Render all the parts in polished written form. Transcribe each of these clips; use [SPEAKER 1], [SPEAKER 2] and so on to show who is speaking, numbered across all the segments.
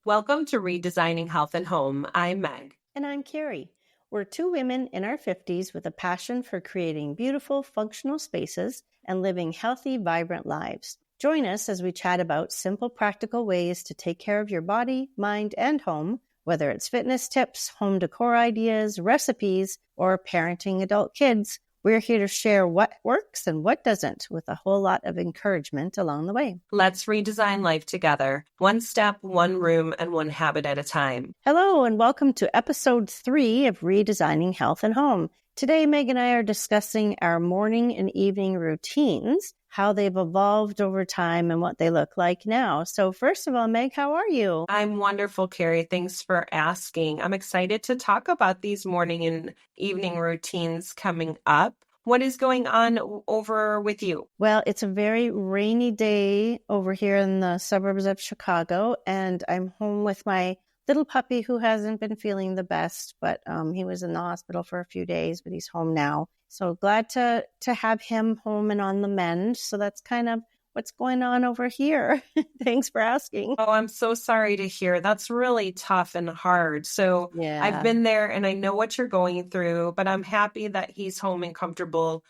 [SPEAKER 1] Welcome to Redesigning Health and Home. I'm Meg.
[SPEAKER 2] And I'm Kerri. We're two women in our 50s with a passion for creating beautiful, functional spaces and living healthy, vibrant lives. Join us as we chat about simple, practical ways to take care of your body, mind, and home, whether it's fitness tips, home decor ideas, recipes, or parenting adult kids. We're here to share what works and what doesn't, with a whole lot of encouragement along the way.
[SPEAKER 1] Let's redesign life together, one step, one room, and one habit at a time.
[SPEAKER 2] Hello, and welcome to episode 3 of Redesigning Health and Home. Today, Meg and I are discussing our morning and evening routines, how they've evolved over time, and what they look like now. So first of all, Meg, how are you?
[SPEAKER 1] I'm wonderful, Kerri. Thanks for asking. I'm excited to talk about these morning and evening routines coming up. What is going on over with you?
[SPEAKER 2] Well, it's a very rainy day over here in the suburbs of Chicago, and I'm home with my little puppy who hasn't been feeling the best, but he was in the hospital for a few days, but he's home now. So glad to have him home and on the mend. So that's kind of what's going on over here. Thanks for asking.
[SPEAKER 1] Oh, I'm so sorry to hear. That's really tough and hard. So
[SPEAKER 2] Yeah.
[SPEAKER 1] I've been there and I know what you're going through, but I'm happy that he's home and comfortable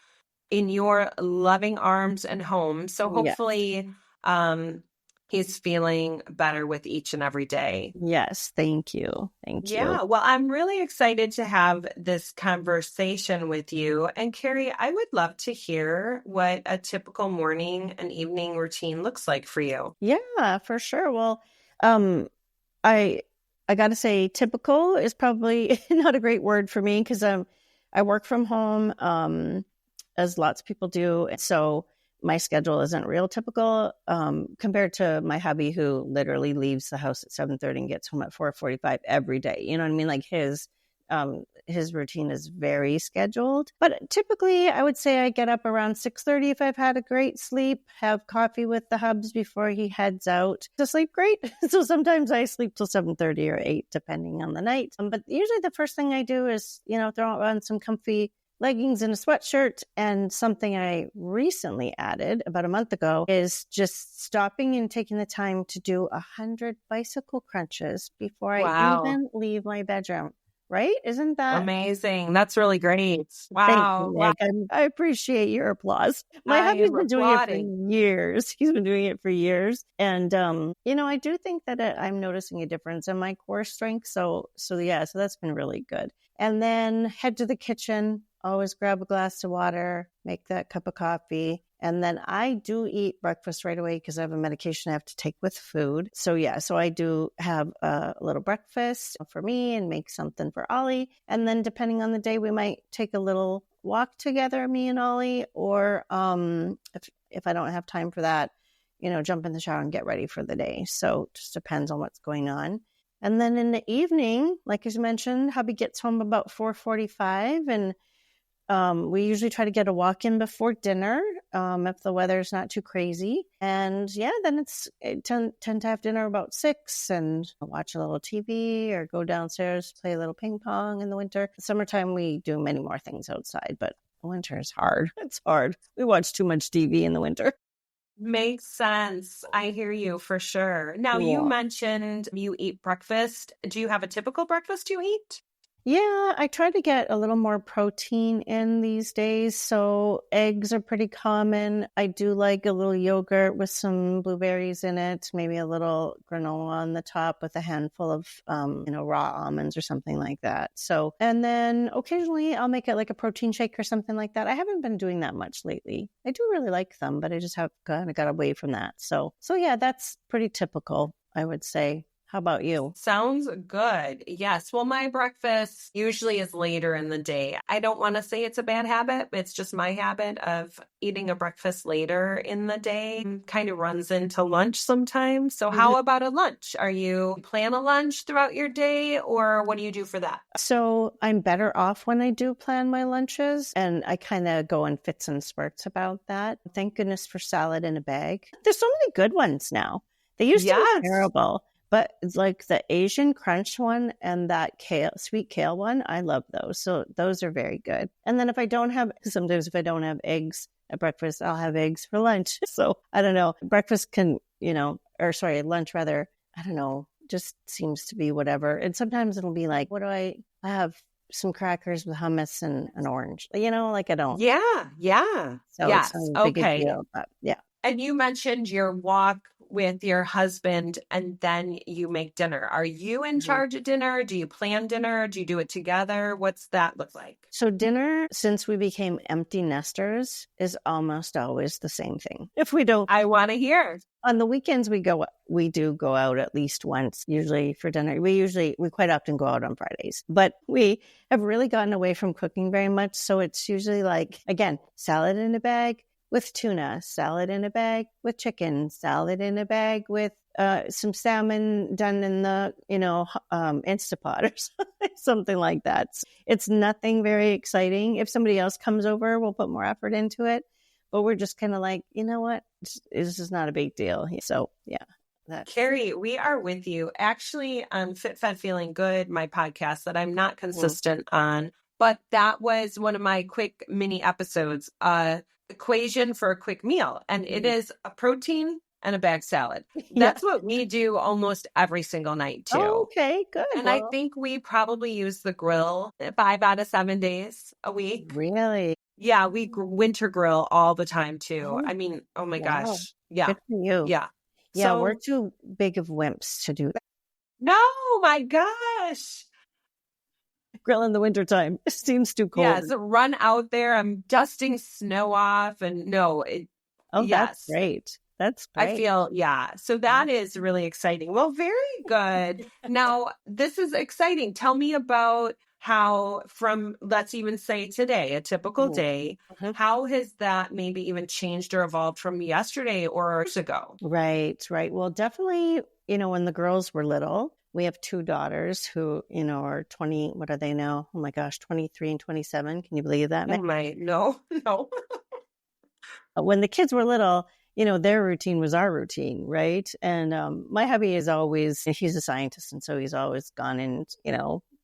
[SPEAKER 1] in your loving arms and home. So hopefully he's feeling better with each and every day.
[SPEAKER 2] Yes, thank you. Thank you.
[SPEAKER 1] Yeah, well, I'm really excited to have this conversation with you. And Kerri, I would love to hear what a typical morning and evening routine looks like for you.
[SPEAKER 2] Yeah, for sure. Well, I got to say typical is probably not a great word for me because I work from home as lots of people do. So my schedule isn't real typical compared to my hubby, who literally leaves the house at 7:30 and gets home at 4:45 every day. You know what I mean? Like his routine is very scheduled. But typically, I would say I get up around 6:30 if I've had a great sleep, have coffee with the hubs before he heads out to sleep great. So sometimes I sleep till 7:30 or 8, depending on the night. But usually the first thing I do is, throw on some comfy leggings and a sweatshirt. And something I recently added about a month ago is just stopping and taking the time to do 100 bicycle crunches before I even leave my bedroom. Right? Isn't that
[SPEAKER 1] amazing? That's really great.
[SPEAKER 2] Wow.
[SPEAKER 1] Wow.
[SPEAKER 2] I appreciate your applause. My hubby's been doing it for years. He's been doing it for years. And, I do think that I'm noticing a difference in my core strength. So that's been really good. And then head to the kitchen. Always grab a glass of water, make that cup of coffee. And then I do eat breakfast right away because I have a medication I have to take with food. So I do have a little breakfast for me and make something for Ollie. And then depending on the day, we might take a little walk together, me and Ollie, or if I don't have time for that, jump in the shower and get ready for the day. So it just depends on what's going on. And then in the evening, like as you mentioned, hubby gets home about 4:45 and we usually try to get a walk in before dinner if the weather's not too crazy. And then I tend to have dinner about 6 and watch a little TV or go downstairs, play a little ping pong in the winter. Summertime, we do many more things outside, but winter is hard. It's hard. We watch too much TV in the winter.
[SPEAKER 1] Makes sense. I hear you for sure. Now, you mentioned you eat breakfast. Do you have a typical breakfast you eat?
[SPEAKER 2] Yeah, I try to get a little more protein in these days. So eggs are pretty common. I do like a little yogurt with some blueberries in it, maybe a little granola on the top with a handful of, raw almonds or something like that. So, and then occasionally I'll make it like a protein shake or something like that. I haven't been doing that much lately. I do really like them, but I just have kind of got away from that. So yeah, that's pretty typical, I would say. How about you?
[SPEAKER 1] Sounds good. Yes. Well, my breakfast usually is later in the day. I don't want to say it's a bad habit. It's just my habit of eating a breakfast later in the day. Kind of runs into lunch sometimes. So how about a lunch? Are you plan a lunch throughout your day or what do you do for that?
[SPEAKER 2] So I'm better off when I do plan my lunches, and I kind of go in fits and spurts about that. Thank goodness for salad in a bag. There's so many good ones now. They used to be terrible. But it's like the Asian crunch one and that sweet kale one, I love those. So those are very good. And then sometimes if I don't have eggs at breakfast, I'll have eggs for lunch. So I don't know. Lunch rather, I don't know, just seems to be whatever. And sometimes it'll be like, I have some crackers with hummus and an orange, like I don't.
[SPEAKER 1] Yeah. Yeah.
[SPEAKER 2] So it's not
[SPEAKER 1] Yes.
[SPEAKER 2] as big a
[SPEAKER 1] Okay.
[SPEAKER 2] deal, but yeah.
[SPEAKER 1] And you mentioned your walk with your husband and then you make dinner. Are you in
[SPEAKER 2] Mhm.
[SPEAKER 1] charge of dinner? Do you plan dinner? Do you do it together? What's that look like?
[SPEAKER 2] So dinner, since we became empty nesters, is almost always the same thing. If we don't,
[SPEAKER 1] I want to hear.
[SPEAKER 2] on the weekends, we do go out at least once, usually for dinner. We quite often go out on Fridays, but we have really gotten away from cooking very much. So it's usually like, again, salad in a bag with tuna, salad in a bag with chicken, salad in a bag with some salmon done in the, Instapot or something like that. It's nothing very exciting. If somebody else comes over, we'll put more effort into it. But we're just kind of like, you know what? This is not a big deal. So, yeah.
[SPEAKER 1] Kerri, we are with you. Actually, on Fit Fed Feeling Good, my podcast that I'm not consistent on, but that was one of my quick mini episodes, equation for a quick meal. And it is a protein and a bag salad. That's what we do almost every single night too.
[SPEAKER 2] Oh, okay, good.
[SPEAKER 1] And I think we probably use the grill 5 out of 7 days a week.
[SPEAKER 2] Really?
[SPEAKER 1] Yeah, we winter grill all the time too. I mean, oh my gosh. Yeah.
[SPEAKER 2] Good for you.
[SPEAKER 1] Yeah.
[SPEAKER 2] Yeah, we're too big of wimps to do that.
[SPEAKER 1] No, my gosh.
[SPEAKER 2] Grill in the wintertime. It seems too cold.
[SPEAKER 1] Yeah, so run out there. I'm dusting snow off and
[SPEAKER 2] that's great. That's great.
[SPEAKER 1] I feel, so that is really exciting. Well, very good. Now, this is exciting. Tell me about how let's even say today, a typical day, how has that maybe even changed or evolved from yesterday or years ago?
[SPEAKER 2] Right. Well, definitely, when the girls were little, we have 2 daughters who, are 20, what are they now? Oh my gosh, 23 and 27. Can you believe that?
[SPEAKER 1] No.
[SPEAKER 2] When the kids were little, their routine was our routine, right? And my hubby he's a scientist, and so he's always gone in,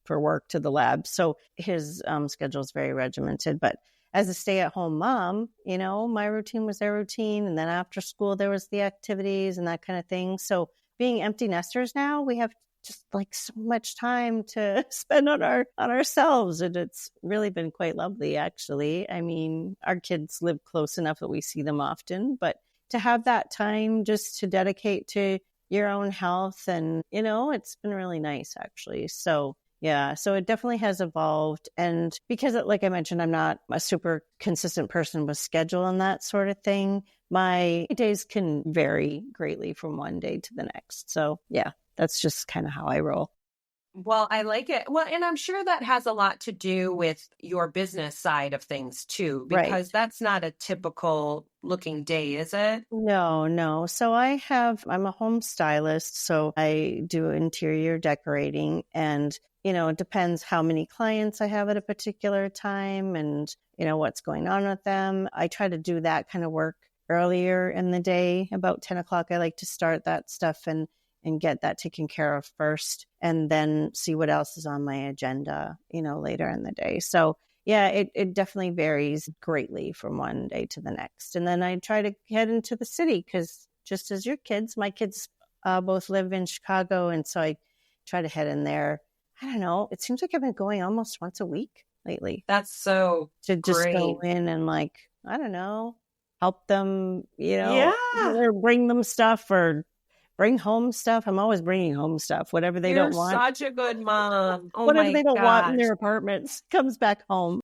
[SPEAKER 2] for work to the lab. So his schedule is very regimented. But as a stay-at-home mom, my routine was their routine. And then after school, there was the activities and that kind of thing. So being empty nesters now, we have just like so much time to spend on ourselves. And it's really been quite lovely, actually. I mean, our kids live close enough that we see them often, but to have that time just to dedicate to your own health and, it's been really nice, actually. So yeah, so it definitely has evolved. And because, like I mentioned, I'm not a super consistent person with schedule and that sort of thing, my days can vary greatly from one day to the next. So yeah, that's just kind of how I roll.
[SPEAKER 1] Well, I like it. Well, and I'm sure that has a lot to do with your business side of things too, because that's not a typical looking day, is it?
[SPEAKER 2] No. So I'm a home stylist, so I do interior decorating, and it depends how many clients I have at a particular time and, what's going on with them. I try to do that kind of work earlier in the day. About 10 o'clock, I like to start that stuff and get that taken care of first, and then see what else is on my agenda, later in the day. So yeah, it definitely varies greatly from one day to the next. And then I try to head into the city because just as my kids both live in Chicago. And so I try to head in there. I don't know. It seems like I've been going almost once a week lately.
[SPEAKER 1] That's so
[SPEAKER 2] to just
[SPEAKER 1] great.
[SPEAKER 2] Go in and I don't know, help them, or bring them stuff or bring home stuff. I'm always bringing home stuff, whatever they don't want.
[SPEAKER 1] You're such a good mom. Oh,
[SPEAKER 2] whatever they don't want in their apartments comes back home.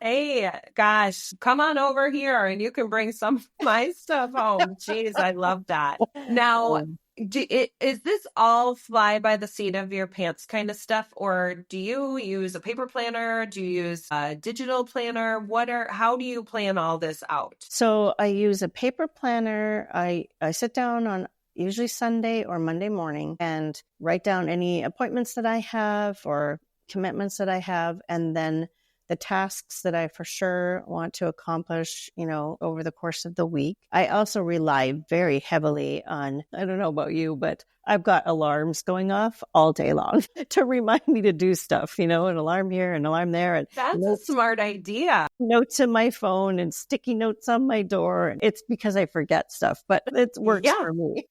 [SPEAKER 1] Hey, gosh, come on over here and you can bring some of my stuff home. Jeez, I love that. Now, is this all fly by the seat of your pants kind of stuff, or do you use a paper planner? Do you use a digital planner? How do you plan all this out?
[SPEAKER 2] So I use a paper planner. I sit down on usually Sunday or Monday morning and write down any appointments that I have or commitments that I have, and then the tasks that I for sure want to accomplish, over the course of the week. I also rely very heavily on, I don't know about you, but I've got alarms going off all day long to remind me to do stuff, an alarm here, an alarm there. And
[SPEAKER 1] that's a smart idea.
[SPEAKER 2] Notes in my phone and sticky notes on my door. It's because I forget stuff, but it works for me.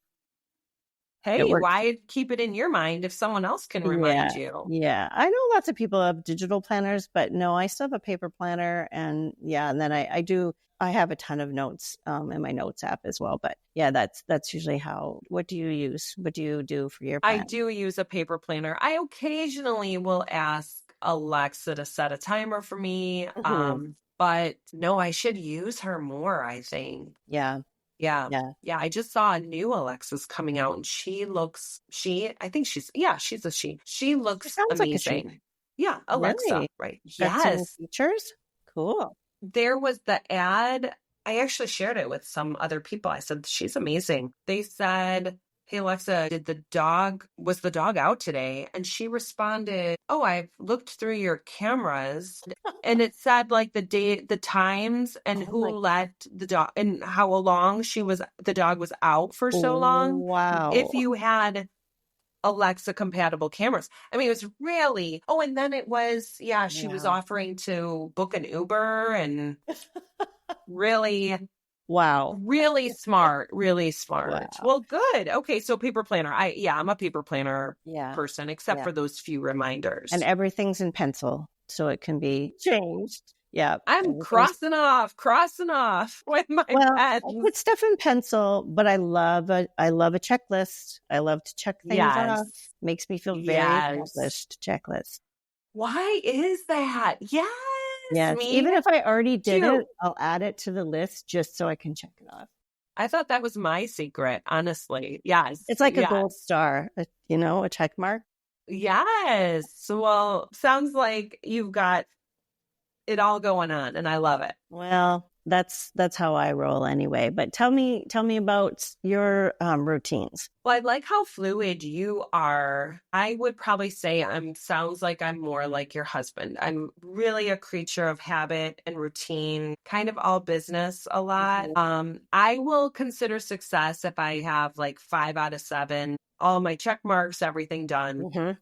[SPEAKER 2] It
[SPEAKER 1] Hey,
[SPEAKER 2] works.
[SPEAKER 1] why keep it in your mind if someone else can
[SPEAKER 2] Yeah.
[SPEAKER 1] remind you?
[SPEAKER 2] Yeah. I know lots of people have digital planners, but no, I still have a paper planner. And yeah, and then I have a ton of notes in my notes app as well. But yeah, that's usually what do you use? What do you do for your
[SPEAKER 1] I
[SPEAKER 2] plan?
[SPEAKER 1] do use a paper planner. I occasionally will ask Alexa to set a timer for me.
[SPEAKER 2] Hmm.
[SPEAKER 1] But no, I should use her more, I think.
[SPEAKER 2] Yeah.
[SPEAKER 1] Yeah.
[SPEAKER 2] Yeah.
[SPEAKER 1] Yeah, I just saw a new Alexa's coming out and I think she's a she. She
[SPEAKER 2] It
[SPEAKER 1] looks
[SPEAKER 2] sounds like a she.
[SPEAKER 1] amazing. Yeah, Alexa,
[SPEAKER 2] Really?
[SPEAKER 1] right.
[SPEAKER 2] Got some new
[SPEAKER 1] Yes.
[SPEAKER 2] features? Cool.
[SPEAKER 1] There was the ad. I actually shared it with some other people. I said, she's amazing. They said, hey, Alexa, was the dog out today? And she responded, oh, I've looked through your cameras. And it said like the date, the times, and
[SPEAKER 2] Oh
[SPEAKER 1] who
[SPEAKER 2] my,
[SPEAKER 1] let the dog and how long the dog was out for so long.
[SPEAKER 2] wow.
[SPEAKER 1] If you had Alexa compatible cameras. I mean, it was really, oh, and then it was, yeah, she was
[SPEAKER 2] Wow.
[SPEAKER 1] offering to book an Uber and really,
[SPEAKER 2] Wow.
[SPEAKER 1] really smart, really smart.
[SPEAKER 2] Wow.
[SPEAKER 1] Well, good. Okay. So paper planner. I'm a paper planner
[SPEAKER 2] Yeah.
[SPEAKER 1] person, except
[SPEAKER 2] Yeah.
[SPEAKER 1] for those few
[SPEAKER 2] And
[SPEAKER 1] reminders.
[SPEAKER 2] everything's in pencil, so it can be changed. Yeah.
[SPEAKER 1] I'm
[SPEAKER 2] Everything's
[SPEAKER 1] crossing off with my
[SPEAKER 2] well, I
[SPEAKER 1] pens.
[SPEAKER 2] put stuff in pencil, but I love a checklist. I love to check things off.
[SPEAKER 1] Yes.
[SPEAKER 2] Makes me feel very
[SPEAKER 1] Yes.
[SPEAKER 2] accomplished. Checklist.
[SPEAKER 1] Why is that? Yes.
[SPEAKER 2] Yes.
[SPEAKER 1] Me
[SPEAKER 2] Even if I already did it,
[SPEAKER 1] too.
[SPEAKER 2] I'll add it to the list just so I can check it off.
[SPEAKER 1] I thought that was my secret, honestly. Yes.
[SPEAKER 2] It's like a gold
[SPEAKER 1] Yes.
[SPEAKER 2] star, a check mark.
[SPEAKER 1] Yes. Well, sounds like you've got it all going on, and I love it.
[SPEAKER 2] Well, that's how I roll anyway. But tell me about your routines.
[SPEAKER 1] Well, I like how fluid you are. I would probably say sounds like I'm more like your husband. I'm really a creature of habit and routine, kind of all business a lot.
[SPEAKER 2] Mhm.
[SPEAKER 1] I will consider success if I have like 5 out of 7, all my check marks, everything done.
[SPEAKER 2] Mhm.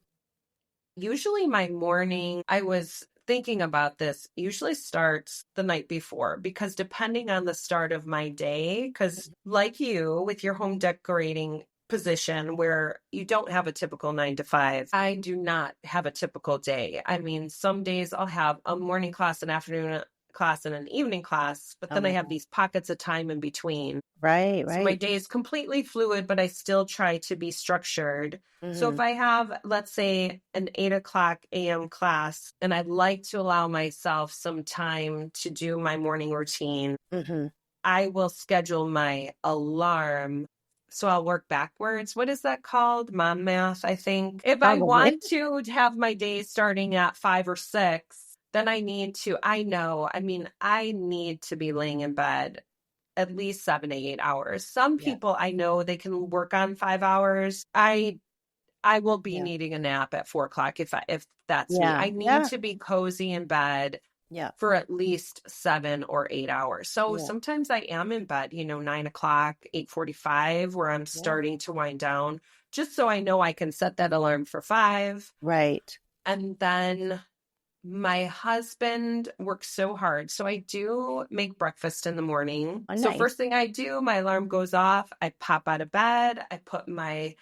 [SPEAKER 1] Usually my morning, I was thinking about this, usually starts the night before because depending on the start of my day, because like you with your home decorating position where you don't have a typical 9 to 5, I do not have a typical day. I mean, some days I'll have a morning class, an afternoon class, and an evening class, but
[SPEAKER 2] Oh
[SPEAKER 1] then I
[SPEAKER 2] my
[SPEAKER 1] have
[SPEAKER 2] God.
[SPEAKER 1] these pockets of time in between.
[SPEAKER 2] Right,
[SPEAKER 1] So my
[SPEAKER 2] right.
[SPEAKER 1] day is completely fluid, but I still try to be structured. So if
[SPEAKER 2] Mhm.
[SPEAKER 1] I have, let's say, an 8 o'clock a.m. class, and I'd like to allow myself some time to do my morning routine,
[SPEAKER 2] Mhm.
[SPEAKER 1] I will schedule my alarm. So I'll work backwards. What is that called? Mom math, I think. If I
[SPEAKER 2] Probably.
[SPEAKER 1] want to have my day starting at 5 or 6, then I need to be laying in bed at least 7 to 8 hours. Some
[SPEAKER 2] Yeah.
[SPEAKER 1] people I know they can work on 5 hours. I will be
[SPEAKER 2] Yeah.
[SPEAKER 1] needing a nap at 4 o'clock if that's me.
[SPEAKER 2] Yeah.
[SPEAKER 1] I need
[SPEAKER 2] Yeah.
[SPEAKER 1] to be cozy in bed
[SPEAKER 2] Yeah.
[SPEAKER 1] for at least 7 or 8 hours. So
[SPEAKER 2] Yeah.
[SPEAKER 1] sometimes I am in bed, 9 o'clock, 8:45, where I'm
[SPEAKER 2] Yeah.
[SPEAKER 1] starting to wind down, just so I know I can set that alarm for 5.
[SPEAKER 2] Right.
[SPEAKER 1] And then my husband works so hard. So I do make breakfast in the morning.
[SPEAKER 2] Oh,
[SPEAKER 1] So
[SPEAKER 2] nice.
[SPEAKER 1] first thing I do, my alarm goes off. I pop out of bed. I put my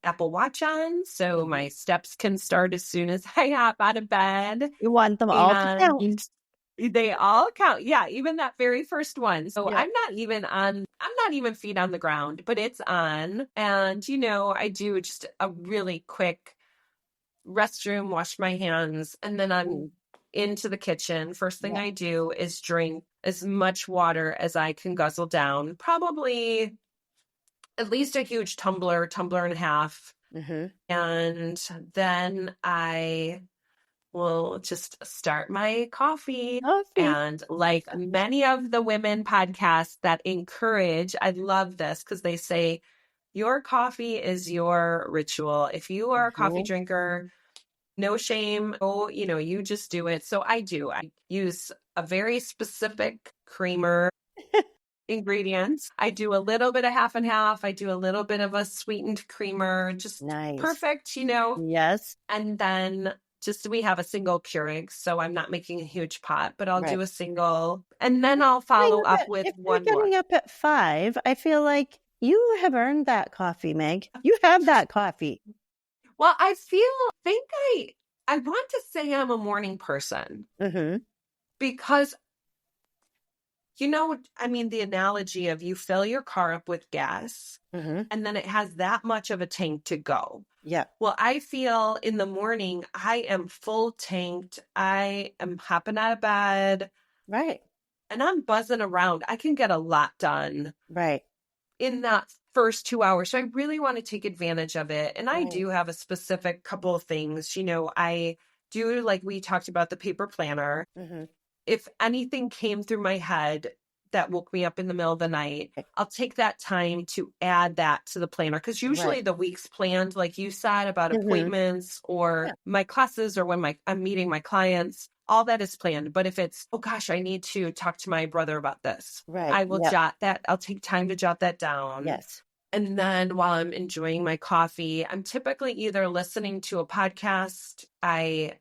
[SPEAKER 1] Apple Watch on so
[SPEAKER 2] Mhm.
[SPEAKER 1] my steps can start as soon as I hop out of bed.
[SPEAKER 2] You want them all to count.
[SPEAKER 1] And they all count. Yeah, even that very first one. So
[SPEAKER 2] Yeah.
[SPEAKER 1] I'm not even feet on the ground, but it's on. And I do just a really quick restroom, wash my hands, and then I'm
[SPEAKER 2] Mm.
[SPEAKER 1] into the kitchen. First thing
[SPEAKER 2] Yeah.
[SPEAKER 1] I do is drink as much water as I can guzzle down, probably at least a huge tumbler and a half.
[SPEAKER 2] Mhm.
[SPEAKER 1] And then I will just start my coffee.
[SPEAKER 2] Coffee.
[SPEAKER 1] And like many of the women podcasts that encourage, I love this because they say, your coffee is your ritual. If you are a coffee
[SPEAKER 2] Mhm.
[SPEAKER 1] drinker, no shame. Oh, you just do it. So I do. I use a very specific creamer ingredients. I do a little bit of half and half. I do a little bit of a sweetened creamer, just
[SPEAKER 2] Nice.
[SPEAKER 1] perfect.
[SPEAKER 2] Yes.
[SPEAKER 1] And then we have a single Keurig, so I'm not making a huge pot, but I'll
[SPEAKER 2] Right.
[SPEAKER 1] do a single, and then I'll follow up with
[SPEAKER 2] If you're
[SPEAKER 1] one more.
[SPEAKER 2] getting up at 5, I feel like You have earned that coffee, Meg. You have that coffee.
[SPEAKER 1] Well, I want to say I'm a morning person because, I mean, the analogy of you fill your car up with gas and then it has that much of a tank to go.
[SPEAKER 2] Yeah.
[SPEAKER 1] Well, I feel in the morning, I am full tanked. I am hopping out of bed.
[SPEAKER 2] Right.
[SPEAKER 1] And I'm buzzing around. I can get a lot done.
[SPEAKER 2] Right.
[SPEAKER 1] In that first 2 hours. So I really want to take advantage of it. And I do have a specific couple of things. I do, like we talked about, the paper planner. If anything came through my head that woke me up in the middle of the night, I'll take that time to add that to the planner. Because usually the week's planned, like you said, about appointments or my classes or when I'm meeting my clients. All that is planned. But if it's, oh gosh, I need to talk to my brother about this.
[SPEAKER 2] Right.
[SPEAKER 1] I will jot that. I'll take time to jot that down.
[SPEAKER 2] Yes.
[SPEAKER 1] And then while I'm enjoying my coffee, I'm typically either listening to a podcast. I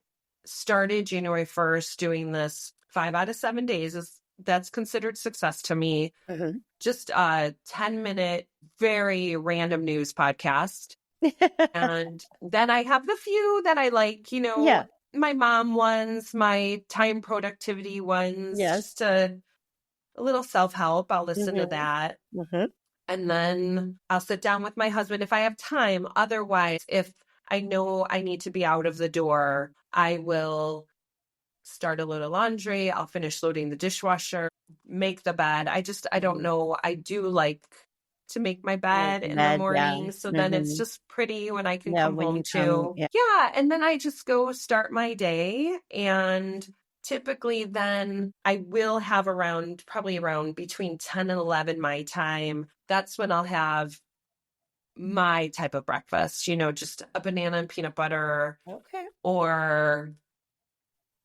[SPEAKER 1] started January 1st doing this 5 out of 7 days. That's considered success to me. Just a 10-minute, very random news podcast. And then I have the few that I like, my mom ones, my time productivity ones, just a little self-help. I'll listen to that. And then I'll sit down with my husband if I have time. Otherwise, if I know I need to be out of the door, I will start a load of laundry. I'll finish loading the dishwasher, make the bed. I don't know. I do like to make my bed in the morning. So then it's just pretty when I can come home too. And then I just go start my day. And typically then I will have probably around between 10 and 11 my time. That's when I'll have my type of breakfast, just a banana and peanut butter. Or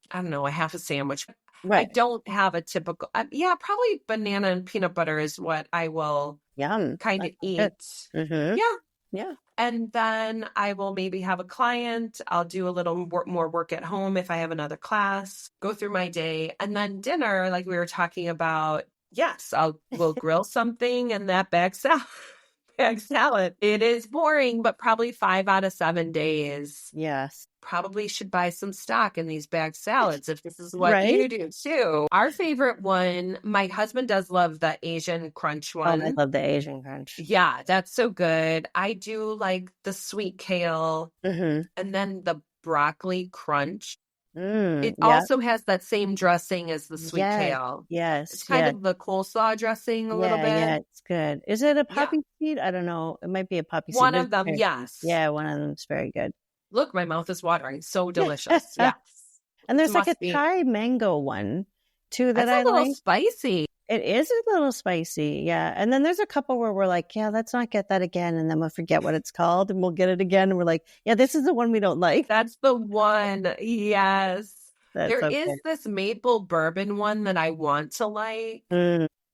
[SPEAKER 1] I don't know, a half a sandwich. Right. I don't have a typical, probably banana and peanut butter is what I will kind of eat. Yeah. And then I will maybe have a client. I'll do a little more work at home if I have another class, go through my day. And then dinner, like we were talking about, yes, we'll grill something and that bag salad. It is boring, but probably 5 out of 7 days.
[SPEAKER 2] Yes.
[SPEAKER 1] Probably should buy some stock in these bagged salads if this is what you do too. Our favorite one, my husband does love the Asian crunch one.
[SPEAKER 2] Oh, I love the Asian crunch.
[SPEAKER 1] Yeah, that's so good. I do like the sweet kale and then the broccoli crunch. It also has that same dressing as the sweet kale.
[SPEAKER 2] Yes.
[SPEAKER 1] It's kind of the coleslaw dressing a little bit.
[SPEAKER 2] Yeah, it's good. Is it a poppy seed? I don't know. It might be a poppy seed.
[SPEAKER 1] One of them, yes.
[SPEAKER 2] Yeah, one of them's very good.
[SPEAKER 1] Look, my mouth is watering. So delicious. Yes.
[SPEAKER 2] And there's like a Thai mango one too that
[SPEAKER 1] I like. It's a little
[SPEAKER 2] like.
[SPEAKER 1] Spicy.
[SPEAKER 2] It is a little spicy. Yeah. And then there's a couple where we're like, yeah, let's not get that again. And then we'll forget what it's called and we'll get it again. And we're like, yeah, this is the one we don't like.
[SPEAKER 1] That's the one. Yes. There is this maple bourbon one that I want to like,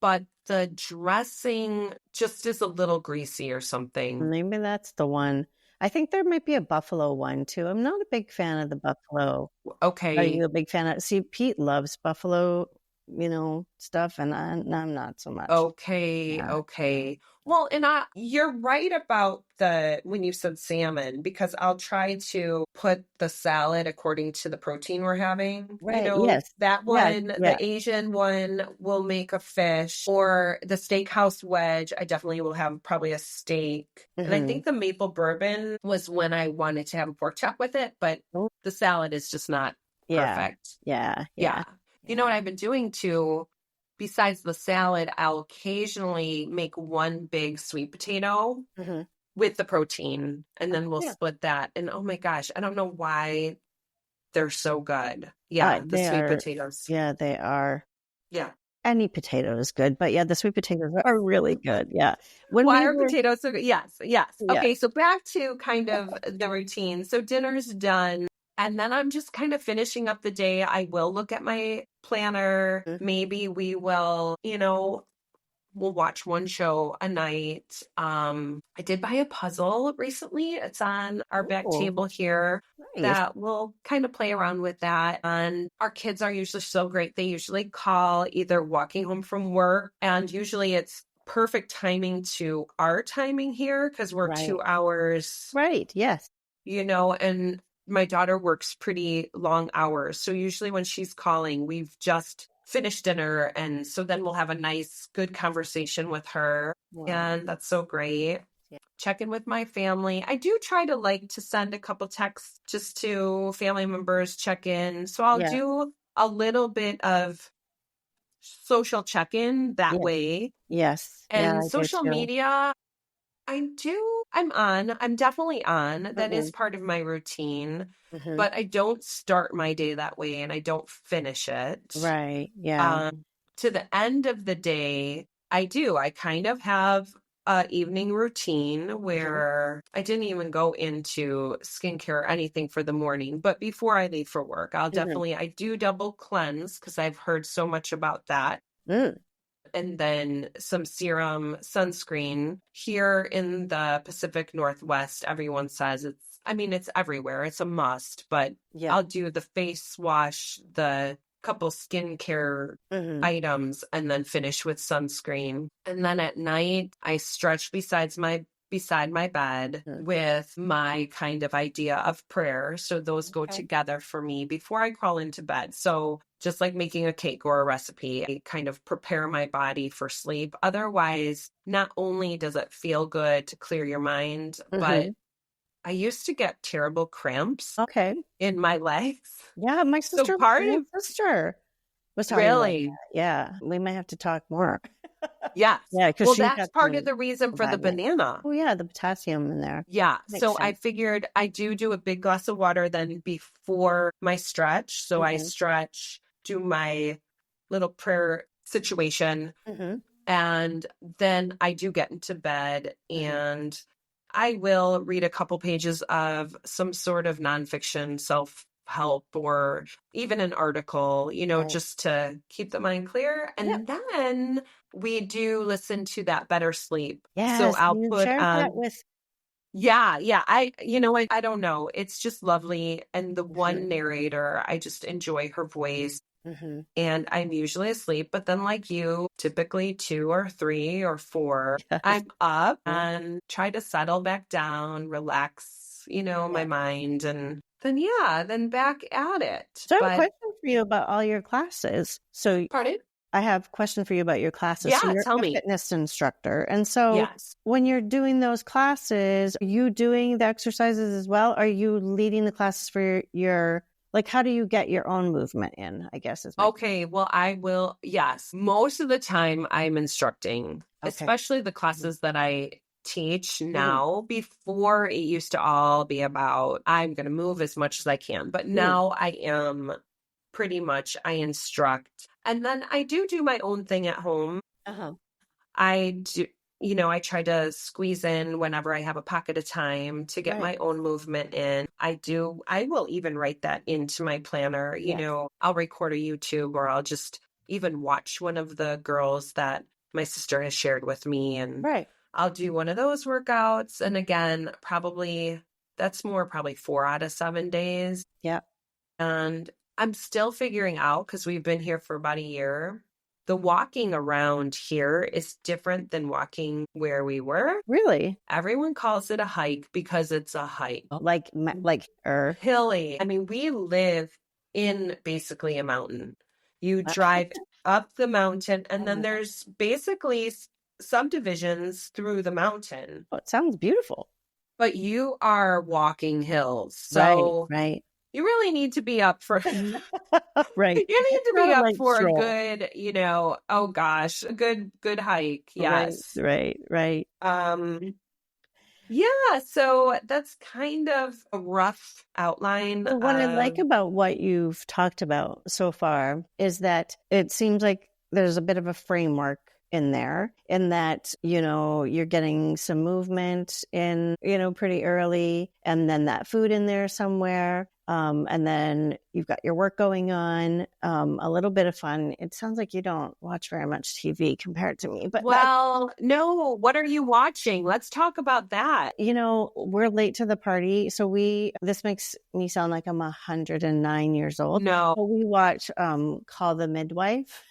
[SPEAKER 1] but the dressing just is a little greasy or something.
[SPEAKER 2] Maybe that's the one. I think there might be a buffalo one too. I'm not a big fan of the buffalo.
[SPEAKER 1] Okay.
[SPEAKER 2] Are you a big fan of? See, Pete loves buffalo, stuff, and I'm not so much.
[SPEAKER 1] Okay. Yeah. Okay. Well, and you're right about when you said salmon, because I'll try to put the salad according to the protein we're having.
[SPEAKER 2] Right. Yes.
[SPEAKER 1] That one, the Asian one will make a fish, or the steakhouse wedge. I definitely will have probably a steak. And I think the maple bourbon was when I wanted to have a pork chop with it, but the salad is just not perfect.
[SPEAKER 2] Yeah.
[SPEAKER 1] You know what I've been doing too? Besides the salad, I'll occasionally make one big sweet potato with the protein, and then we'll split that. And oh my gosh, I don't know why they're so good. Yeah, the sweet potatoes.
[SPEAKER 2] Yeah, they are.
[SPEAKER 1] Yeah.
[SPEAKER 2] Any potato is good, but the sweet potatoes are really good. Yeah.
[SPEAKER 1] Why are potatoes so good? Yes. Okay, so back to kind of the routine. So dinner's done. And then I'm just kind of finishing up the day. I will look at my planner. Maybe we will, we'll watch one show a night. I did buy a puzzle recently. It's on our back table here. Nice. That we'll kind of play around with that. And our kids are usually so great. They usually call either walking home from work, and usually it's perfect timing to our timing here because we're
[SPEAKER 2] Right.
[SPEAKER 1] 2 hours,
[SPEAKER 2] Right. Yes.
[SPEAKER 1] and my daughter works pretty long hours. So usually when she's calling, we've just finished dinner. And so then we'll have a nice, good conversation with her.
[SPEAKER 2] Wow.
[SPEAKER 1] And that's so great.
[SPEAKER 2] Yeah.
[SPEAKER 1] Check in with my family. I do try to like to send a couple texts just to family members, check in. So I'll
[SPEAKER 2] Yeah.
[SPEAKER 1] do a little bit of social check-in that
[SPEAKER 2] Yeah.
[SPEAKER 1] way.
[SPEAKER 2] Yes. Yeah,
[SPEAKER 1] And
[SPEAKER 2] I do
[SPEAKER 1] social
[SPEAKER 2] too.
[SPEAKER 1] media, I'm definitely on. That is
[SPEAKER 2] Mm-hmm.
[SPEAKER 1] part of my routine,
[SPEAKER 2] Mm-hmm.
[SPEAKER 1] but I don't start my day that way and I don't finish it.
[SPEAKER 2] Right. Yeah.
[SPEAKER 1] Um, to the end of the day, I kind of have a evening routine
[SPEAKER 2] Mm-hmm.
[SPEAKER 1] where I didn't even go into skincare or anything for the morning, but before I leave for work,
[SPEAKER 2] Mm-hmm.
[SPEAKER 1] I do double cleanse because I've heard so much about that,
[SPEAKER 2] Mm.
[SPEAKER 1] and then some serum sunscreen. Here in the Pacific Northwest, everyone says it's everywhere. It's a must, but
[SPEAKER 2] Yeah.
[SPEAKER 1] I'll do the face wash, the couple skincare
[SPEAKER 2] Mm-hmm.
[SPEAKER 1] items, and then finish with sunscreen. And then at night, I stretch beside my bed
[SPEAKER 2] Mm-hmm.
[SPEAKER 1] with my kind of idea of prayer. So those go
[SPEAKER 2] Okay.
[SPEAKER 1] together for me before I crawl into bed. So just like making a cake or a recipe, I kind of prepare my body for sleep. Otherwise, not only does it feel good to clear your mind, but
[SPEAKER 2] Mm-hmm.
[SPEAKER 1] I used to get terrible cramps
[SPEAKER 2] Okay.
[SPEAKER 1] in my legs.
[SPEAKER 2] Yeah, my
[SPEAKER 1] So
[SPEAKER 2] sister,
[SPEAKER 1] part
[SPEAKER 2] my
[SPEAKER 1] of
[SPEAKER 2] sister was talking about
[SPEAKER 1] really,
[SPEAKER 2] that. Yeah, we might have to talk more.
[SPEAKER 1] yes.
[SPEAKER 2] Yeah, because
[SPEAKER 1] Well,
[SPEAKER 2] she's
[SPEAKER 1] that's
[SPEAKER 2] got
[SPEAKER 1] part of
[SPEAKER 2] some
[SPEAKER 1] the reason for the
[SPEAKER 2] vitamin.
[SPEAKER 1] banana.
[SPEAKER 2] Oh yeah, the potassium in there.
[SPEAKER 1] Yeah.
[SPEAKER 2] Makes
[SPEAKER 1] So I
[SPEAKER 2] sense.
[SPEAKER 1] figured I do a big glass of water then before my stretch. So I
[SPEAKER 2] Mm-hmm.
[SPEAKER 1] stretch, do my little prayer situation,
[SPEAKER 2] Mm-hmm.
[SPEAKER 1] and then I do get into bed
[SPEAKER 2] Mm-hmm.
[SPEAKER 1] and I will read a couple pages of some sort of nonfiction self help or even an article,
[SPEAKER 2] Right.
[SPEAKER 1] just to keep the mind clear.
[SPEAKER 2] Yep.
[SPEAKER 1] And then we do listen to that better sleep. So
[SPEAKER 2] Yes,
[SPEAKER 1] I'll
[SPEAKER 2] you
[SPEAKER 1] put
[SPEAKER 2] shared that
[SPEAKER 1] on,
[SPEAKER 2] with.
[SPEAKER 1] yeah, yeah. I don't know. It's just lovely. And the one narrator, I just enjoy her voice.
[SPEAKER 2] Mm-hmm.
[SPEAKER 1] And I'm usually asleep, but then, like you, typically 2 or 3 or 4,
[SPEAKER 2] Yes.
[SPEAKER 1] I'm up and try to settle back down, relax, my
[SPEAKER 2] Yeah.
[SPEAKER 1] mind, and then, yeah, then back at it.
[SPEAKER 2] So I have a
[SPEAKER 1] But,
[SPEAKER 2] question for you about all your classes. So
[SPEAKER 1] pardon?
[SPEAKER 2] I have a question for you about your classes. So
[SPEAKER 1] Yeah,
[SPEAKER 2] you're
[SPEAKER 1] tell
[SPEAKER 2] a
[SPEAKER 1] me.
[SPEAKER 2] fitness instructor. And so
[SPEAKER 1] Yes.
[SPEAKER 2] when you're doing those classes, are you doing the exercises as well? Are you leading the classes for your like how do you get your own movement in, I guess is my
[SPEAKER 1] Okay, well, I will. Yes. Most of the time I'm instructing,
[SPEAKER 2] okay.
[SPEAKER 1] especially the classes that I teach
[SPEAKER 2] Mm-hmm.
[SPEAKER 1] now. Before it used to all be about I'm going to move as much as I can, but
[SPEAKER 2] Mm.
[SPEAKER 1] now I am pretty much I instruct. And then I do my own thing at home.
[SPEAKER 2] Uh-huh.
[SPEAKER 1] I do, I try to squeeze in whenever I have a pocket of time to get
[SPEAKER 2] Right.
[SPEAKER 1] my own movement in. I will even write that into my planner.
[SPEAKER 2] Yes.
[SPEAKER 1] I'll record a YouTube or I'll just even watch one of the girls that my sister has shared with me and
[SPEAKER 2] Right.
[SPEAKER 1] I'll do one of those workouts. And again, that's more probably 4 out of 7 days.
[SPEAKER 2] Yeah.
[SPEAKER 1] And I'm still figuring out because we've been here for about a year. The walking around here is different than walking where we were.
[SPEAKER 2] Really?
[SPEAKER 1] Everyone calls it a hike because it's a hike.
[SPEAKER 2] Like
[SPEAKER 1] Hilly. I mean, we live in basically a mountain. You drive up the mountain, and then there's basically subdivisions through the mountain.
[SPEAKER 2] Oh, it sounds beautiful.
[SPEAKER 1] But you are walking hills.
[SPEAKER 2] Right,
[SPEAKER 1] So
[SPEAKER 2] right.
[SPEAKER 1] you really need to be up for
[SPEAKER 2] Right.
[SPEAKER 1] you need
[SPEAKER 2] It's
[SPEAKER 1] to
[SPEAKER 2] not
[SPEAKER 1] be
[SPEAKER 2] a
[SPEAKER 1] up
[SPEAKER 2] light
[SPEAKER 1] for a
[SPEAKER 2] stroll.
[SPEAKER 1] good, oh gosh, a good hike.
[SPEAKER 2] Right,
[SPEAKER 1] Yes.
[SPEAKER 2] right, right.
[SPEAKER 1] Yeah, so that's kind of a rough outline
[SPEAKER 2] Well, what I like
[SPEAKER 1] of
[SPEAKER 2] about what you've talked about so far is that it seems like there's a bit of a framework in there, in that, you're getting some movement in, pretty early, and then that food in there somewhere. And then you've got your work going on, a little bit of fun. It sounds like you don't watch very much TV compared to me, but
[SPEAKER 1] well, no, what are you watching? Let's talk about that.
[SPEAKER 2] we're late to the party. So this makes me sound like I'm 109 years old.
[SPEAKER 1] No.
[SPEAKER 2] So we watch, Call the Midwife.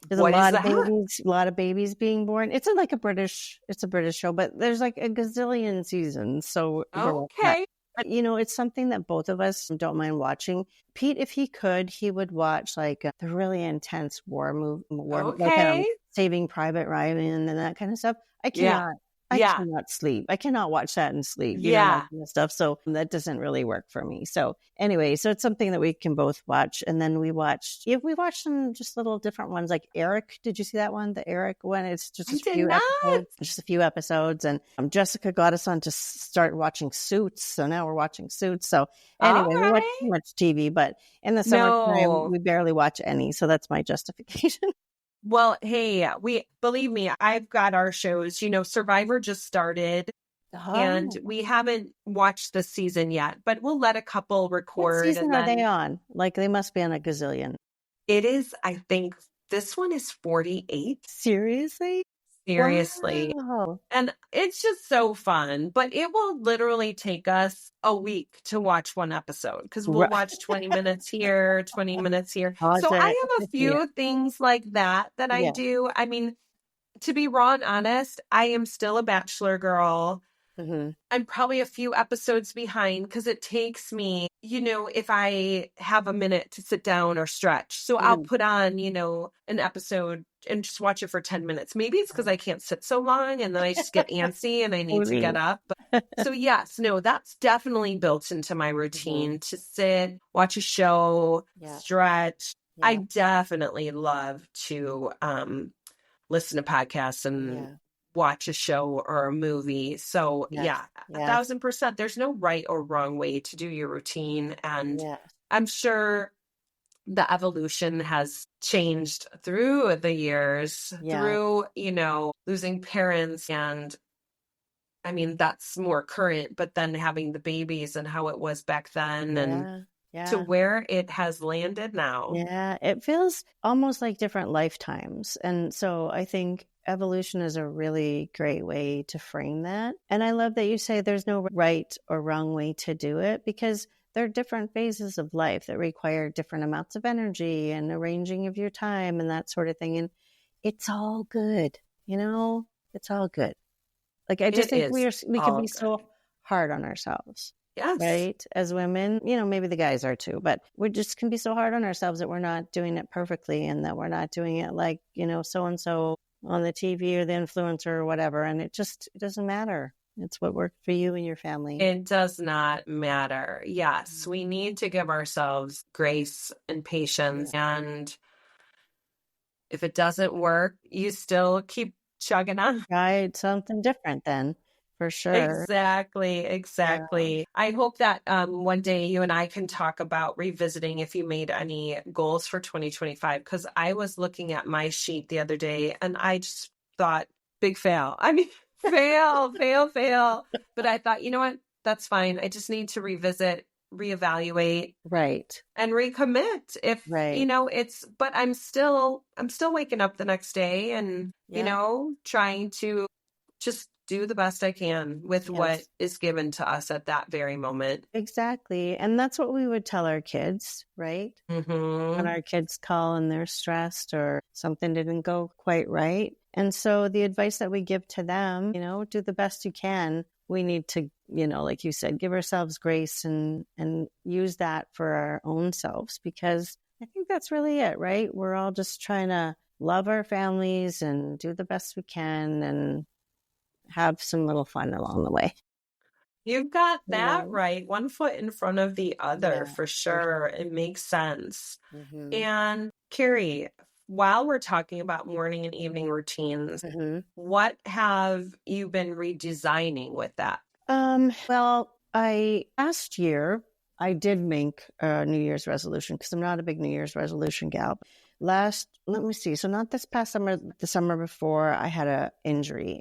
[SPEAKER 2] There's
[SPEAKER 1] What is that?
[SPEAKER 2] a lot of babies being born. It's a British show, but there's like a gazillion seasons. So we're watching that.
[SPEAKER 1] Okay.
[SPEAKER 2] But, it's something that both of us don't mind watching. Pete, if he could, he would watch like the really intense war, like
[SPEAKER 1] Okay.
[SPEAKER 2] Saving Private Ryan and that kind of stuff.
[SPEAKER 1] Yeah.
[SPEAKER 2] I
[SPEAKER 1] Yeah.
[SPEAKER 2] cannot sleep. I cannot watch that and sleep, that
[SPEAKER 1] Yeah.
[SPEAKER 2] kind of stuff. So that doesn't really work for me. So anyway, so it's something that we can both watch. And then we watched some just little different ones like Eric. Did you see that one? The Eric one? It's just
[SPEAKER 1] I did not.
[SPEAKER 2] just a few episodes. And Jessica got us on to start watching Suits. So now we're watching Suits. So
[SPEAKER 1] All
[SPEAKER 2] anyway, we watch
[SPEAKER 1] right.
[SPEAKER 2] too much TV, but in the summertime,
[SPEAKER 1] No.
[SPEAKER 2] we barely watch any. So that's my justification.
[SPEAKER 1] Well, hey, believe me, I've got our shows. Survivor just started and
[SPEAKER 2] Oh.
[SPEAKER 1] we haven't watched the season yet, but we'll let a couple
[SPEAKER 2] What
[SPEAKER 1] record
[SPEAKER 2] season
[SPEAKER 1] and
[SPEAKER 2] are they
[SPEAKER 1] then
[SPEAKER 2] on? Like they must be on a gazillion.
[SPEAKER 1] it is, I think this one is 48.
[SPEAKER 2] Seriously?
[SPEAKER 1] Seriously.
[SPEAKER 2] Wow.
[SPEAKER 1] And it's just so fun, but it will literally take us a week to watch one episode because we'll watch 20 minutes here, 20 minutes here.
[SPEAKER 2] Pause
[SPEAKER 1] So I
[SPEAKER 2] it.
[SPEAKER 1] have a
[SPEAKER 2] Yeah.
[SPEAKER 1] few things like that I
[SPEAKER 2] Yeah.
[SPEAKER 1] do. I mean, to be raw and honest, I am still a Bachelor girl.
[SPEAKER 2] Mm-hmm.
[SPEAKER 1] I'm probably a few episodes behind because it takes me, if I have a minute to sit down or stretch. So I'll put on, an episode and just watch it for 10 minutes. Maybe it's because I can't sit so long and then I just get antsy and I need to get up. So yes, no, that's definitely built into my routine to sit, watch a show, stretch.
[SPEAKER 2] Yeah.
[SPEAKER 1] I definitely love to listen to podcasts and watch a show or a movie. So yeah, 1,000%. There's no right or wrong way to do your routine. And I'm sure the evolution has changed through the years, through, losing parents. And I mean, that's more current, but then having the babies and how it was back then and to where it has landed now.
[SPEAKER 2] Yeah, it feels almost like different lifetimes. And so I think evolution is a really great way to frame that. And I love that you say there's no right or wrong way to do it because there are different phases of life that require different amounts of energy and arranging of your time and that sort of thing. And it's all good, it's all good. Like, I just think we can be so hard on ourselves.
[SPEAKER 1] Yes.
[SPEAKER 2] Right. As women, maybe the guys are too, but we just can be so hard on ourselves that we're not doing it perfectly and that we're not doing it like, so-and-so on the TV or the influencer or whatever. And it doesn't matter. It's what worked for you and your family.
[SPEAKER 1] It does not matter. Yes. We need to give ourselves grace and patience. And if it doesn't work, you still keep chugging on.
[SPEAKER 2] Try something different then. For sure.
[SPEAKER 1] Exactly. Yeah. I hope that one day you and I can talk about revisiting if you made any goals for 2025, because I was looking at my sheet the other day and I just thought, big fail. I mean, fail. But I thought, you know what? That's fine. I just need to revisit, reevaluate.
[SPEAKER 2] Right.
[SPEAKER 1] And recommit if, but I'm still waking up the next day and, trying to just do the best I can with what is given to us at that very moment.
[SPEAKER 2] Exactly. And that's what we would tell our kids, right?
[SPEAKER 1] Mm-hmm.
[SPEAKER 2] When our kids call and they're stressed or something didn't go quite right. And so the advice that we give to them, do the best you can. We need to, like you said, give ourselves grace and use that for our own selves, because I think that's really it, right? We're all just trying to love our families and do the best we can and have some little fun along the way.
[SPEAKER 1] You've got that right. One foot in front of the other, for sure. It makes sense. Mm-hmm. And Kerri, while we're talking about morning and evening routines, what have you been redesigning with that?
[SPEAKER 2] Well, last year I did make a New Year's resolution because I'm not a big New Year's resolution gal. Let me see. So not this past summer, the summer before, I had a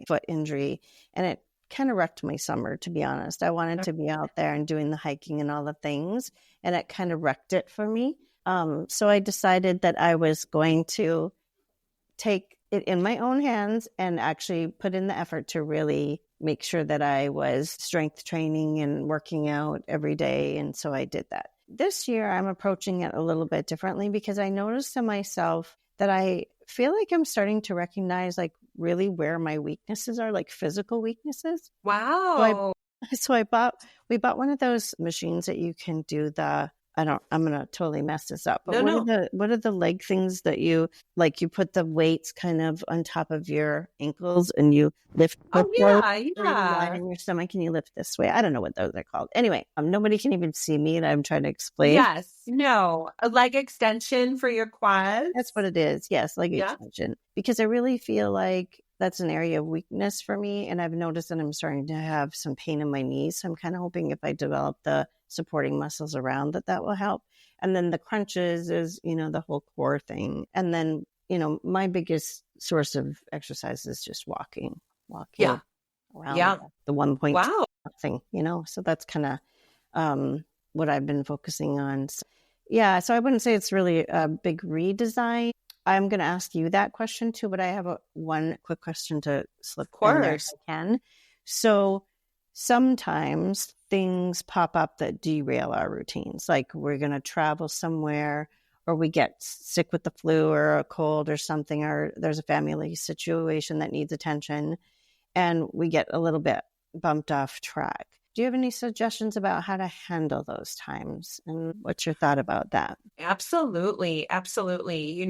[SPEAKER 2] foot injury, and it kind of wrecked my summer, to be honest. I wanted to be out there and doing the hiking and all the things, and it kind of wrecked it for me. So I decided that I was going to take it in my own hands and actually put in the effort to really make sure that I was strength training and working out every day. And so I did that. This year, I'm approaching it a little bit differently because I noticed to myself that I feel like I'm starting to recognize like really where my weaknesses are, like physical weaknesses. So I
[SPEAKER 1] Wow.
[SPEAKER 2] so we bought one of those machines that you can do I'm gonna totally mess this up, but
[SPEAKER 1] No, no.
[SPEAKER 2] what are the leg things that you like you put the weights kind of on top of your ankles and you lift with
[SPEAKER 1] Oh,
[SPEAKER 2] those,
[SPEAKER 1] yeah,
[SPEAKER 2] or you lie
[SPEAKER 1] yeah.
[SPEAKER 2] on your stomach and you lift this way. I don't know what those are called. Anyway, nobody can even see me and I'm trying to explain.
[SPEAKER 1] Yes. No. A leg extension for your
[SPEAKER 2] That's
[SPEAKER 1] quads.
[SPEAKER 2] what it is. Yes, leg
[SPEAKER 1] Yeah.
[SPEAKER 2] extension. Because I really feel like that's an area of weakness for me. And I've noticed that I'm starting to have some pain in my knees. So I'm kind of hoping if I develop the supporting muscles around that, that will help. And then the crunches is, the whole core thing. And then, my biggest source of exercise is just walking
[SPEAKER 1] Yeah.
[SPEAKER 2] around
[SPEAKER 1] Yeah.
[SPEAKER 2] the 1.2
[SPEAKER 1] Wow.
[SPEAKER 2] thing, So that's kind of what I've been focusing on. So, yeah, so I wouldn't say it's really a big redesign. I'm going to ask you that question too, but I have one quick question to slip
[SPEAKER 1] Of
[SPEAKER 2] in there if
[SPEAKER 1] course.
[SPEAKER 2] I can. So sometimes things pop up that derail our routines, like we're going to travel somewhere or we get sick with the flu or a cold or something, or there's a family situation that needs attention and we get a little bit bumped off track. Do you have any suggestions about how to handle those times? And what's your thought about that?
[SPEAKER 1] Absolutely. Absolutely.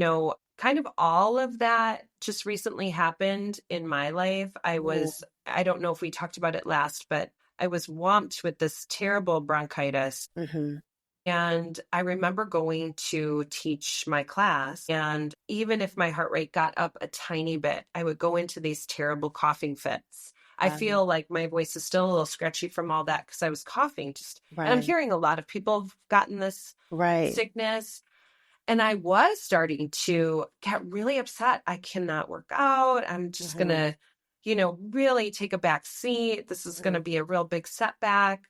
[SPEAKER 1] Kind of all of that just recently happened in my life.
[SPEAKER 2] Mm,
[SPEAKER 1] I don't know if we talked about it last, but I was whomped with this terrible bronchitis.
[SPEAKER 2] mm-hmm.
[SPEAKER 1] And I remember going to teach my class. And even if my heart rate got up a tiny bit, I would go into these terrible coughing fits. I feel like my voice is still a little scratchy from all that because I was coughing and I'm
[SPEAKER 2] Right,
[SPEAKER 1] hearing a lot of people have gotten this
[SPEAKER 2] right.
[SPEAKER 1] sickness. And I was starting to get really upset. I cannot work out. I'm just going
[SPEAKER 2] Mm-hmm.
[SPEAKER 1] to, really take a back seat. This is going
[SPEAKER 2] Mm-hmm.
[SPEAKER 1] to be a real big setback.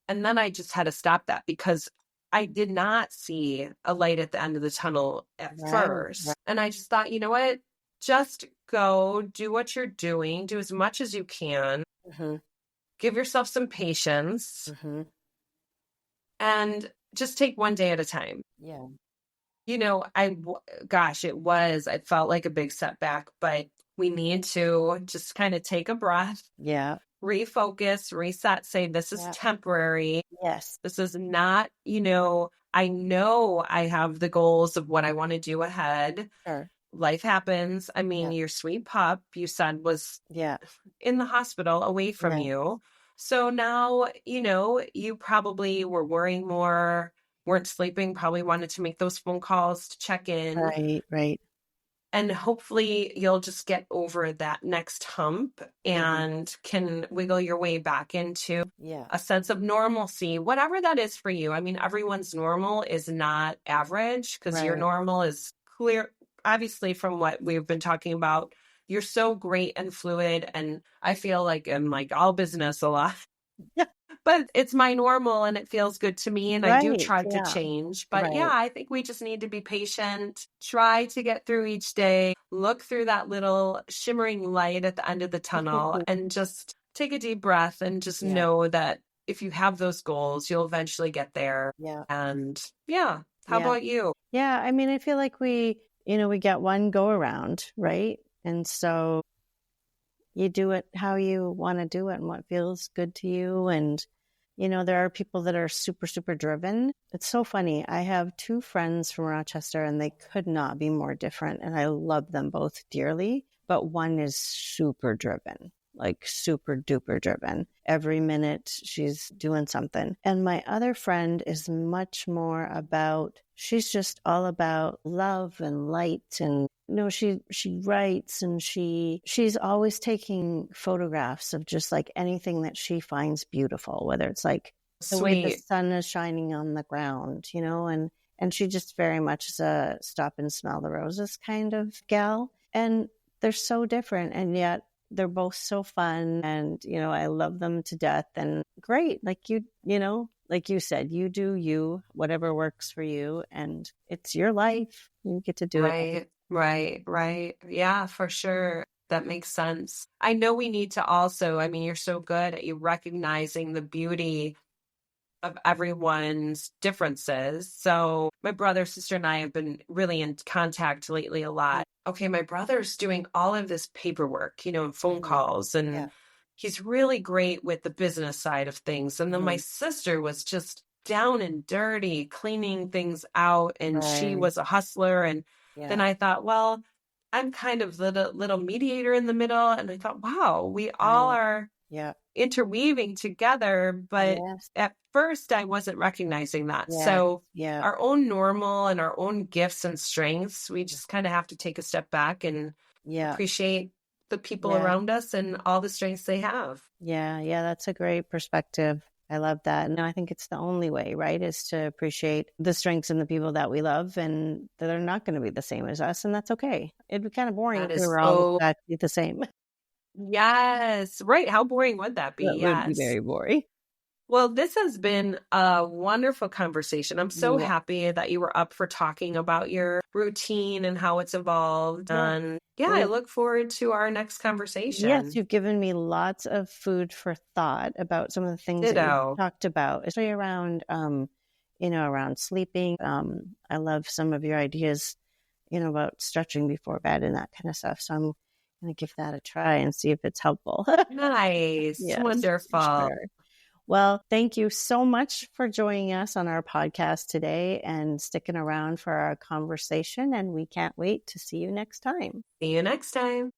[SPEAKER 1] And then I just had to stop that because I did not see a light at the end of the tunnel at
[SPEAKER 2] Right, right.
[SPEAKER 1] first. And I just thought, you know what? Just go do what you're doing, do as much as you can,
[SPEAKER 2] Mm-hmm.
[SPEAKER 1] give yourself some patience,
[SPEAKER 2] Mm-hmm.
[SPEAKER 1] and just take one day at a time.
[SPEAKER 2] Yeah,
[SPEAKER 1] It felt like a big setback, but we need to just kind of take a breath,
[SPEAKER 2] yeah,
[SPEAKER 1] refocus, reset, say, this is
[SPEAKER 2] yeah.
[SPEAKER 1] temporary.
[SPEAKER 2] Yes,
[SPEAKER 1] This is not, I know I have the goals of what I want to do ahead.
[SPEAKER 2] sure.
[SPEAKER 1] Life happens. I mean,
[SPEAKER 2] Yeah,
[SPEAKER 1] your sweet pup, you said, was
[SPEAKER 2] yeah,
[SPEAKER 1] in the hospital away from
[SPEAKER 2] yeah.
[SPEAKER 1] you. So now, you probably were worrying more, weren't sleeping, probably wanted to make those phone calls to check in.
[SPEAKER 2] Right, right.
[SPEAKER 1] And hopefully you'll just get over that next hump
[SPEAKER 2] Mm-hmm.
[SPEAKER 1] and can wiggle your way back into
[SPEAKER 2] Yeah,
[SPEAKER 1] a sense of normalcy, whatever that is for you. I mean, everyone's normal is not average because your
[SPEAKER 2] right.
[SPEAKER 1] normal is clear. Obviously, from what we've been talking about, you're so great and fluid. And I feel like I'm like all business a lot.
[SPEAKER 2] Yeah,
[SPEAKER 1] But it's my normal and it feels good to me. And I do
[SPEAKER 2] right.
[SPEAKER 1] try to
[SPEAKER 2] Yeah,
[SPEAKER 1] change. But yeah,
[SPEAKER 2] right.
[SPEAKER 1] I think we just need to be patient, try to get through each day, look through that little shimmering light at the end of the tunnel, and just take a deep breath and just
[SPEAKER 2] Yeah,
[SPEAKER 1] know that if you have those goals, you'll eventually get there.
[SPEAKER 2] yeah,
[SPEAKER 1] And yeah, how
[SPEAKER 2] yeah.
[SPEAKER 1] about you?
[SPEAKER 2] Yeah, I mean, I feel like we get one go around, right? And so you do it how you want to do it and what feels good to you. And, there are people that are super, super driven. It's so funny. I have two friends from Rochester and they could not be more different. And I love them both dearly. But one is super driven, like super duper driven. Every minute she's doing something. And my other friend is much more she's just all about love and light. And she writes and she's always taking photographs of just like anything that she finds beautiful, whether it's like the way the
[SPEAKER 1] Sweet.
[SPEAKER 2] sun is shining on the ground, and she just very much is a stop and smell the roses kind of gal. And they're so different and yet they're both so fun and I love them to death and great, like like you said, you do you, whatever works for you, and it's your life, you get to do it.
[SPEAKER 1] Right, right, right. Yeah, for sure. That makes sense. I know we need to also, I mean, you're so good at you recognizing the beauty of everyone's differences. So my brother, sister, and I have been really in contact lately a lot. Okay, my brother's doing all of this paperwork, and phone calls, and he's really great with the business side of things. And then my sister was just down and dirty, cleaning things out, and she was a hustler. And then I thought, well, I'm kind of the little mediator in the middle. And I thought, wow, we all are interweaving together. But at first I wasn't recognizing that. So our own normal and our own gifts and strengths, we just kind of have to take a step back and appreciate the people around us and all the strengths they have.
[SPEAKER 2] Yeah, that's a great perspective. I love that. And I think it's the only way, right, is to appreciate the strengths in the people that we love and that are not going to be the same as us. And that's okay. It'd be kind of boring if we were all exactly the same.
[SPEAKER 1] Yes, right. How boring would that be?
[SPEAKER 2] That would be very boring.
[SPEAKER 1] Well, this has been a wonderful conversation. I'm so happy that you were up for talking about your routine and how it's evolved. And I look forward to our next conversation.
[SPEAKER 2] Yes, you've given me lots of food for thought about some of the things that you talked about, especially around, around sleeping. I love some of your ideas, about stretching before bed and that kind of stuff. So I'm going to give that a try and see if it's helpful.
[SPEAKER 1] Nice. Yes, wonderful.
[SPEAKER 2] Sure. Well, thank you so much for joining us on our podcast today and sticking around for our conversation. And we can't wait to see you next time.
[SPEAKER 1] See you next time.